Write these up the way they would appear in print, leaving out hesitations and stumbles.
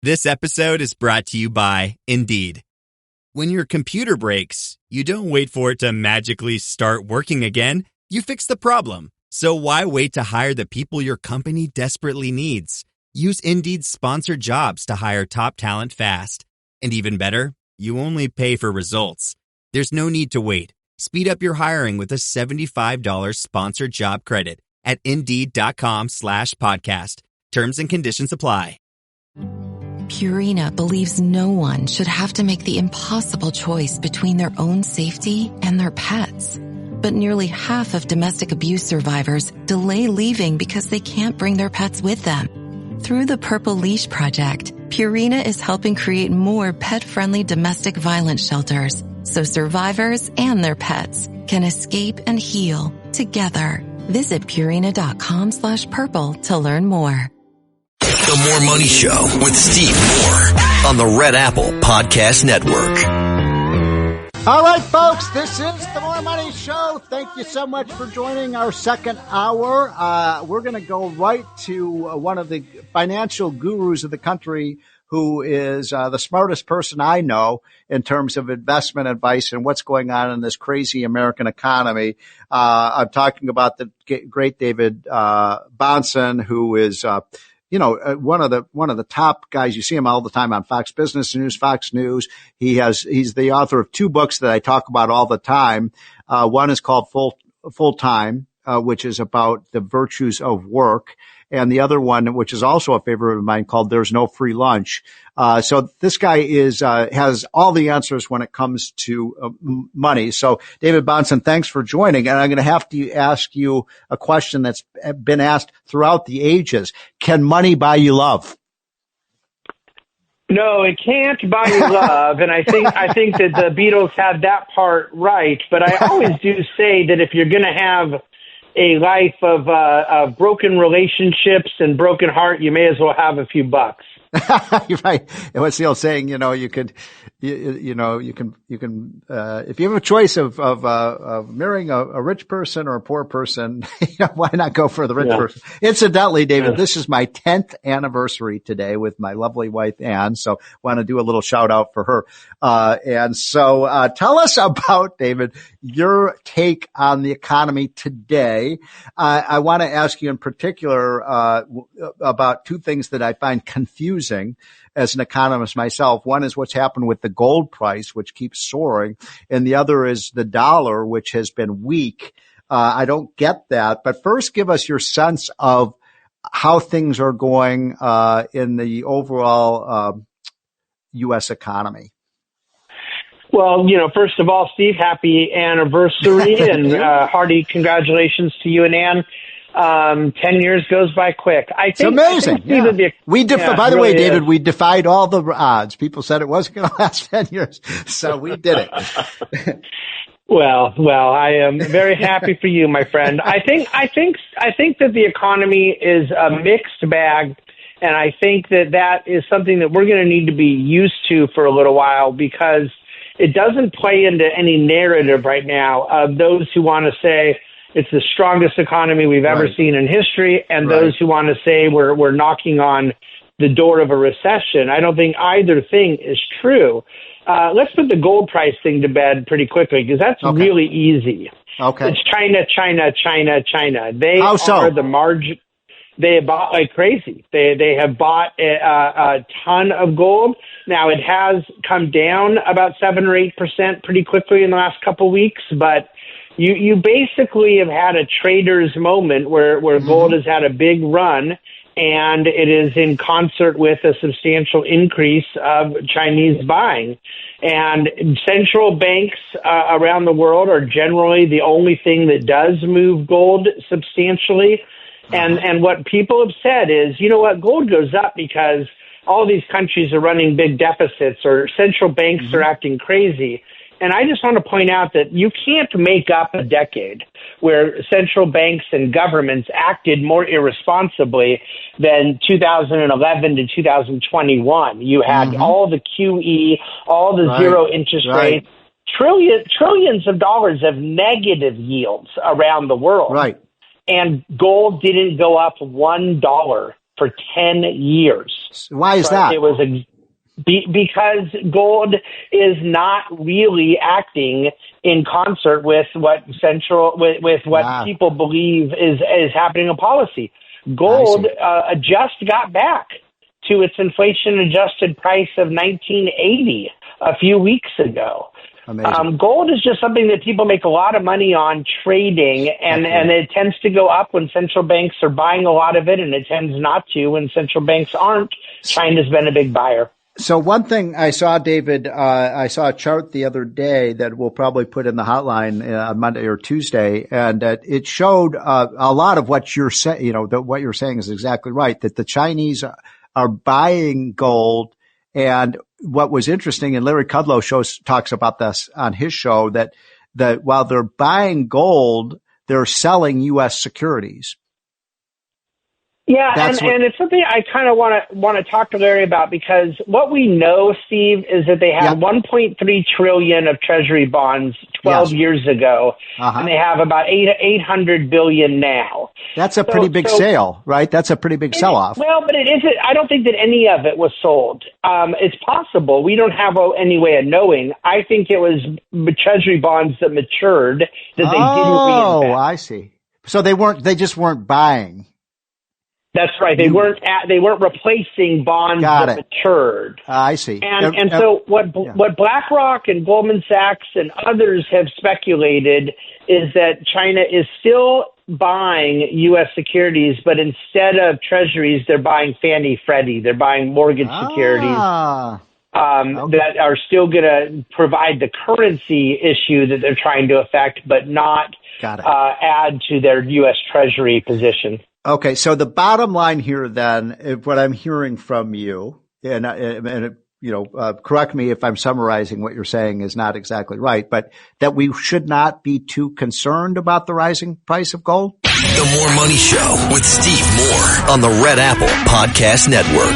This episode is brought to you by Indeed. When your computer breaks, you don't wait for it to magically start working again. You fix the problem. So why wait to hire the people your company desperately needs? Use Indeed's sponsored jobs to hire top talent fast. And even better, you only pay for results. There's no need to wait. Speed up your hiring with a $75 sponsored job credit at Indeed.com/podcast. Terms and conditions apply. Purina believes no one should have to make the impossible choice between their own safety and their pets. But nearly half of domestic abuse survivors delay leaving because they can't bring their pets with them. Through the Purple Leash Project, Purina is helping create more pet-friendly domestic violence shelters so survivors and their pets can escape and heal together. Visit Purina.com/purple to learn more. The More Money Show with Steve Moore on the Red Apple Podcast Network. All right, folks, this is the More Money Show. Thank you so much for joining our second hour. We're going to go right to one of the financial gurus of the country, who is the smartest person I know in terms of investment advice and what's going on in this crazy American economy. I'm talking about the great David Bahnsen, who is one of the top guys. You see him all the time on Fox Business News, Fox News. He's the author of two books that I talk about all the time. One is called Full Time, which is about the virtues of work. And the other one, which is also a favorite of mine, called There's No Free Lunch. So this guy has all the answers when it comes to money. So David Bahnsen, thanks for joining. And I'm going to have to ask you a question that's been asked throughout the ages. Can money buy you love? No, it can't buy you love. And I think that the Beatles had that part right. But I always do say that if you're going to have a life of broken relationships and broken heart, you may as well have a few bucks. You're right. And what's the old saying? You can, if you have a choice of marrying a rich person or a poor person, why not go for the rich person? Incidentally, David, this is my 10th anniversary today with my lovely wife, Ann. So want to do a little shout out for her. And so, tell us about, David, your take on the economy today. I want to ask you in particular, about two things that I find confusing as an economist myself. One is what's happened with the gold price, which keeps soaring, and the other is the dollar, which has been weak. I don't get that. But first, give us your sense of how things are going in the overall U.S. economy. Well, first of all, Steve, happy anniversary and hearty congratulations to you and Ann. 10 years goes by quick. It's amazing. By the way, David, we defied all the odds. People said it wasn't going to last 10 years. So we did it. Well, I am very happy for you, my friend. I think that the economy is a mixed bag. And I think that is something that we're going to need to be used to for a little while, because it doesn't play into any narrative right now of those who want to say it's the strongest economy we've ever seen in history, and those who want to say we're knocking on the door of a recession. I don't think either thing is true. Let's put the gold price thing to bed pretty quickly, because that's really easy. Okay. It's China. They are the margin. They have bought like crazy. They have bought a ton of gold. Now, it has come down about 7 or 8% pretty quickly in the last couple of weeks, but you basically have had a trader's moment where gold has had a big run, and it is in concert with a substantial increase of Chinese buying. And central banks around the world are generally the only thing that does move gold substantially. And what people have said is, you know what, gold goes up because all these countries are running big deficits or central banks are acting crazy. And I just want to point out that you can't make up a decade where central banks and governments acted more irresponsibly than 2011 to 2021. You had all the QE, all the zero interest rates, trillions of dollars of negative yields around the world. Right. And gold didn't go up $1 for 10 years. Why is that? It was because gold is not really acting in concert with what people believe is happening in policy. Gold just got back to its inflation-adjusted price of 1980 a few weeks ago. Gold is just something that people make a lot of money on trading, and it tends to go up when central banks are buying a lot of it, and it tends not to when central banks aren't. China's been a big buyer. So one thing I saw, David, I saw a chart the other day that we'll probably put in the hotline on Monday or Tuesday, and it showed a lot of what you're saying. What you're saying is exactly right, that the Chinese are buying gold. And what was interesting, and Larry Kudlow talks about this on his show, that while they're buying gold, they're selling U.S. securities. Yeah, and it's something I kind of want to talk to Larry about, because what we know, Steve, is that they had $1.3 trillion of Treasury bonds 12 years ago, and they have about $800 billion now. That's a pretty big sale, right? That's a pretty big sell-off. Well, but it isn't. I don't think that any of it was sold. It's possible. We don't have any way of knowing. I think it was Treasury bonds that matured that they didn't reinvest. Oh, I see. So they just weren't buying. That's right. They weren't replacing bonds that matured. I see. And so what BlackRock and Goldman Sachs and others have speculated is that China is still buying U.S. securities, but instead of treasuries, they're buying Fannie Freddie. They're buying mortgage securities that are still going to provide the currency issue that they're trying to affect, but not add to their U.S. Treasury position. Okay, so the bottom line here then, what I'm hearing from you, and correct me if I'm summarizing what you're saying is not exactly right, but that we should not be too concerned about the rising price of gold? The More Money Show with Steve Moore on the Red Apple Podcast Network.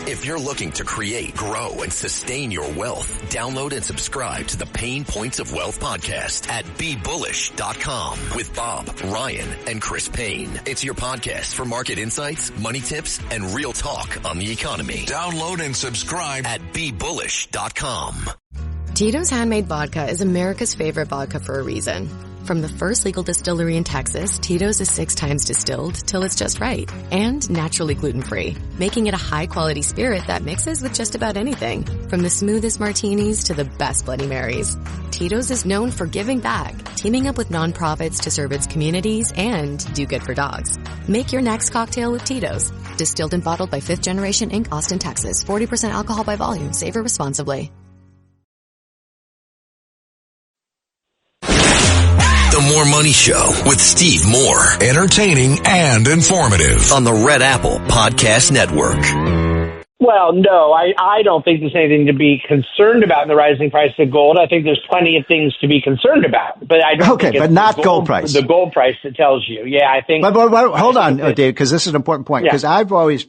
If you're looking to create, grow, and sustain your wealth, download and subscribe to the Pain Points of Wealth podcast at BeBullish.com with Bob, Ryan, and Chris Payne. It's your podcast for market insights, money tips, and real talk on the economy. Download and subscribe at BeBullish.com. Tito's Handmade Vodka is America's favorite vodka for a reason. From the first legal distillery in Texas, Tito's is 6 times distilled till it's just right. And naturally gluten-free, making it a high-quality spirit that mixes with just about anything. From the smoothest martinis to the best Bloody Marys. Tito's is known for giving back, teaming up with nonprofits to serve its communities and do good for dogs. Make your next cocktail with Tito's. Distilled and bottled by 5th Generation Inc., Austin, Texas. 40% alcohol by volume. Savor responsibly. The More Money Show with Steve Moore. Entertaining and informative. On the Red Apple Podcast Network. Well, no, I don't think there's anything to be concerned about in the rising price of gold. I think there's plenty of things to be concerned about. But I don't think it's but not gold price. The gold price that tells you. Yeah, I think. But hold on, Dave, because this is an important point. Because I've always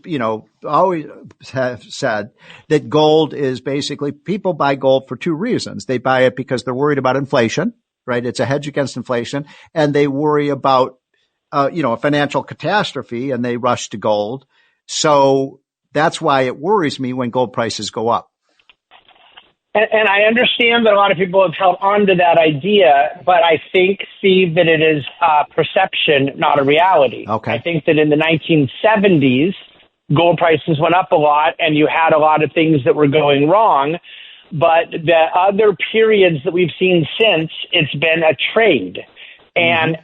have said that gold is basically, people buy gold for 2 reasons. They buy it because they're worried about inflation. Right. It's a hedge against inflation, and they worry about, a financial catastrophe, and they rush to gold. So that's why it worries me when gold prices go up. And I understand that a lot of people have held on to that idea, but I think, Steve, that it is perception, not a reality. Okay. I think that in the 1970s, gold prices went up a lot, and you had a lot of things that were going wrong. But the other periods that we've seen since, it's been a trade and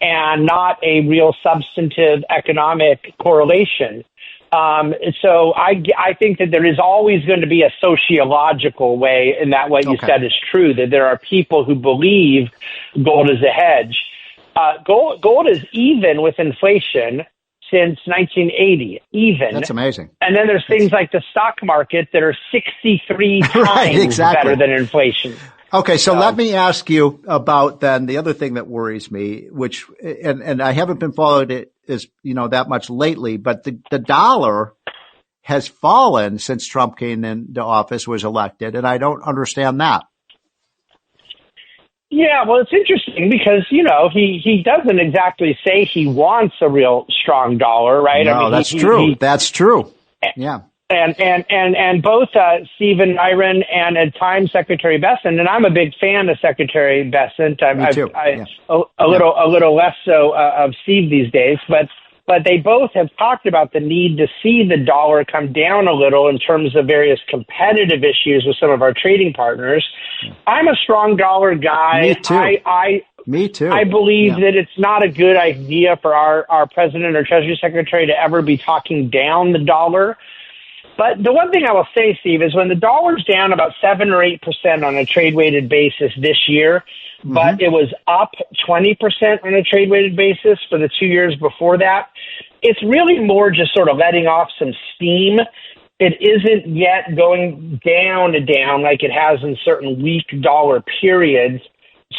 not a real substantive economic correlation. So I think that there is always going to be a sociological way, and that what you said is true, that there are people who believe gold is a hedge. Gold is even with inflation since 1980, even. That's amazing. And then there's things like the stock market that are 63 times better than inflation. Okay, so let me ask you about then the other thing that worries me, which, and I haven't been following it as, that much lately, but the dollar has fallen since Trump came into office, was elected, and I don't understand that. Yeah, well, it's interesting because, he doesn't exactly say he wants a real strong dollar, right? No, that's true. That's true. Yeah. And both Stephen Nyren and at times Secretary Bahnsen, and I'm a big fan of Secretary Bahnsen. Me too. A little less so of Steve these days, but they both have talked about the need to see the dollar come down a little in terms of various competitive issues with some of our trading partners. I'm a strong dollar guy. Me too. Me too. I believe that it's not a good idea for our president or Treasury Secretary to ever be talking down the dollar. But the one thing I will say, Steve, is when the dollar's down about 7 or 8% on a trade-weighted basis this year, but it was up 20% on a trade-weighted basis for the 2 years before that, it's really more just sort of letting off some steam. It isn't yet going down like it has in certain weak dollar periods.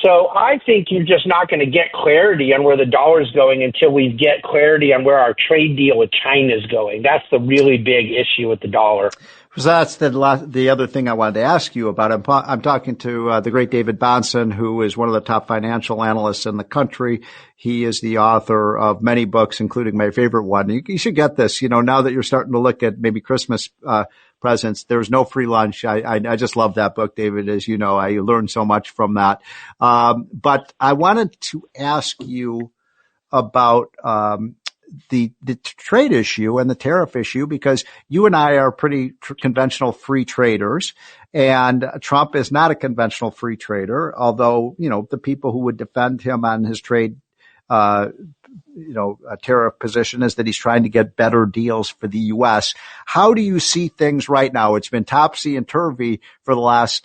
So I think you're just not going to get clarity on where the dollar is going until we get clarity on where our trade deal with China is going. That's the really big issue with the dollar. So that's the other thing I wanted to ask you about. I'm talking to the great David Bahnsen, who is one of the top financial analysts in the country. He is the author of many books, including my favorite one. You should get this. Now that you're starting to look at maybe Christmas presents, there's no free lunch. I just love that book, David. As you know, I learned so much from that. But I wanted to ask you about the trade issue and the tariff issue, because you and I are pretty conventional free traders, and Trump is not a conventional free trader, although, the people who would defend him on his trade, a tariff position is that he's trying to get better deals for the U.S. How do you see things right now? It's been topsy and turvy for the last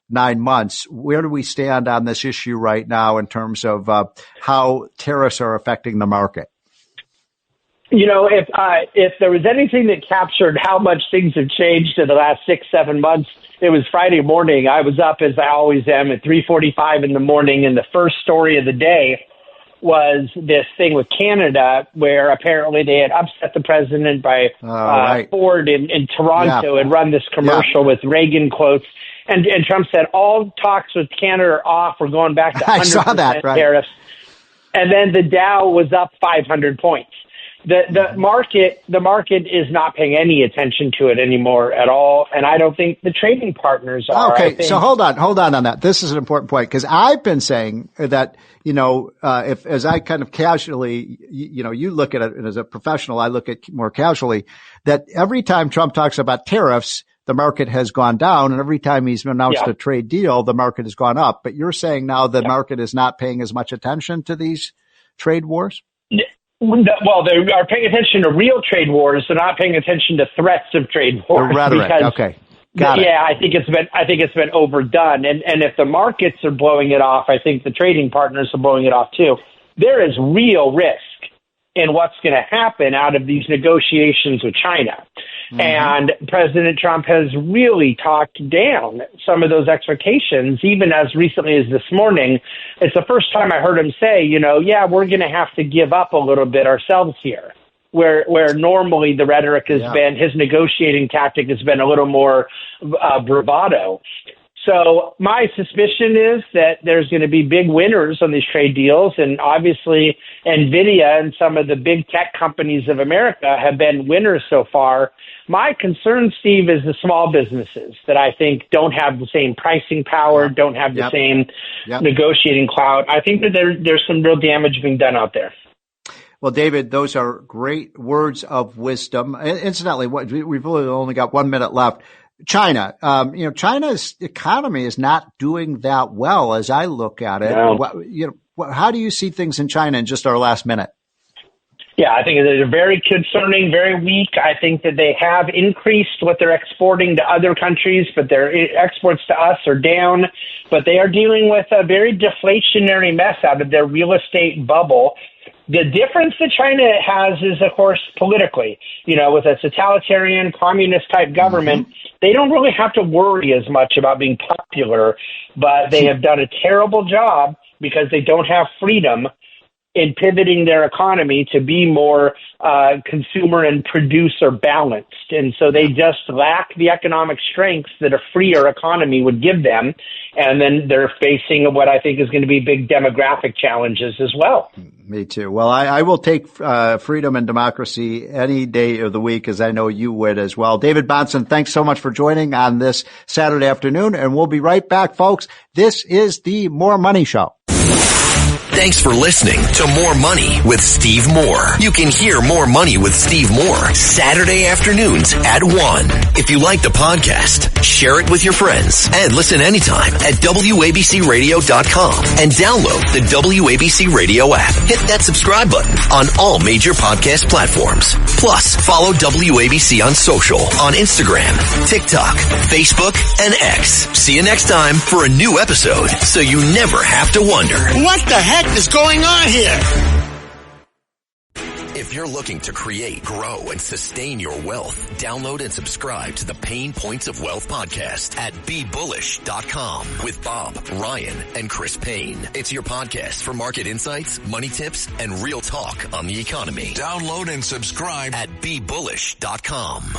9 months. Where do we stand on this issue right now in terms of how tariffs are affecting the market? If there was anything that captured how much things have changed in the last 6-7 months, it was Friday morning. I was up, as I always am, at 3:45 in the morning, and the first story of the day was this thing with Canada, where apparently they had upset the president by Ford in Toronto and run this commercial with Reagan quotes. And Trump said, all talks with Canada are off. We're going back to 100% tariffs. And then the Dow was up 500 points. The market is not paying any attention to it anymore at all, and I don't think the trading partners are. Okay, so hold on that. This is an important point, because I've been saying that, if as I kind of casually, you look at it, and as a professional, I look at more casually, that every time Trump talks about tariffs, the market has gone down, and every time he's announced a trade deal, the market has gone up. But you're saying now the market is not paying as much attention to these trade wars? Well, they are paying attention to real trade wars. They're not paying attention to threats of trade wars. The rhetoric. Okay. Got it. Yeah, I think it's been overdone. And if the markets are blowing it off, I think the trading partners are blowing it off too. There is real risk in what's going to happen out of these negotiations with China. And President Trump has really talked down some of those expectations, even as recently as this morning. It's the first time I heard him say, we're going to have to give up a little bit ourselves here, where normally the rhetoric has been, his negotiating tactic has been a little more bravado. So my suspicion is that there's going to be big winners on these trade deals, and obviously NVIDIA and some of the big tech companies of America have been winners so far. My concern, Steve, is the small businesses that I think don't have the same pricing power, don't have the same negotiating clout. I think that there's some real damage being done out there. Well, David, those are great words of wisdom. Incidentally, we've really only got 1 minute left. China, China's economy is not doing that well as I look at it. No. How do you see things in China in just our last minute? Yeah, I think they're very concerning, very weak. I think that they have increased what they're exporting to other countries, but their exports to us are down. But they are dealing with a very deflationary mess out of their real estate bubble. The difference that China has is, of course, politically. With a totalitarian, communist-type government, they don't really have to worry as much about being popular, but they have done a terrible job because they don't have freedom in pivoting their economy to be more consumer and producer balanced. And so they just lack the economic strength that a freer economy would give them. And then they're facing what I think is going to be big demographic challenges as well. Me too. Well, I will take freedom and democracy any day of the week, as I know you would as well. David Bahnsen, thanks so much for joining on this Saturday afternoon, and we'll be right back, folks. This is the More Money Show. Thanks for listening to More Money with Steve Moore. You can hear More Money with Steve Moore Saturday afternoons at 1. If you like the podcast, share it with your friends and listen anytime at WABCRadio.com and download the WABC Radio app. Hit that subscribe button on all major podcast platforms. Plus, follow WABC on social on Instagram, TikTok, Facebook, and X. See you next time for a new episode so you never have to wonder, what the heck is going on here? If you're looking to create, grow, and sustain your wealth, download and subscribe to the Pain Points of Wealth podcast at BeBullish.com with Bob, Ryan, and Chris Payne. It's your podcast for market insights, money tips, and real talk on the economy. Download and subscribe at BeBullish.com.